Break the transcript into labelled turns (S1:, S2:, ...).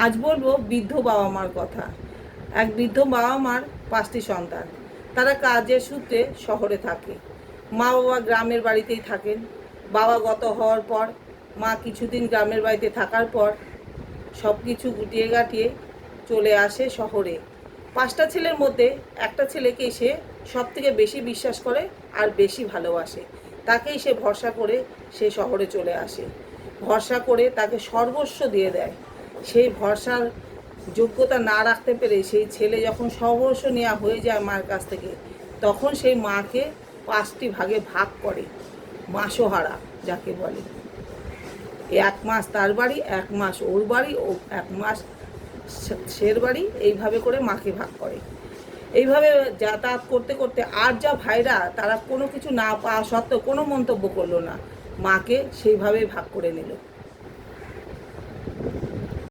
S1: আজ বলবো বৃদ্ধ বাবা মার কথা। এক বৃদ্ধ বাবা মার 5টি সন্তান। তারা কাজের সূত্রে শহরে থাকে। মা বাবা গ্রামের বাড়িতেই থাকেন। বাবা গত হওয়ার পর মা কিছুদিন গ্রামের বাড়িতে থাকার পর সব কিছু গুটিয়ে গাটিয়ে চলে আসে শহরে। 5টা ছেলের মধ্যে একটা ছেলেকেই সে সব থেকে বেশি বিশ্বাস করে আর বেশি ভালোবাসে। তাকেই সে ভরসা করে সে শহরে চলে আসে। ভরসা করে তাকে সর্বস্ব দিয়ে দেয়। সেই ভরসার যোগ্যতা না রাখতে পেরে সেই ছেলে যখন সর্বস্ব নেওয়া হয়ে যায় মায়ের কাছ থেকে, তখন সেই মাকে 5টি ভাগে ভাগ করে। মাসোহারা যাকে বলে। 1 মাস তার বাড়ি, 1 মাস ওর বাড়ি, ও 1 মাস সের বাড়ি, এইভাবে করে মাকে ভাগ করে। এইভাবে যাতায়াত করতে করতে আর যা ভাইরা তারা কোনো কিছু না পাওয়া সত্ত্বেও কোনো মন্তব্য করলো না, মাকে সেইভাবেই ভাগ করে নিল।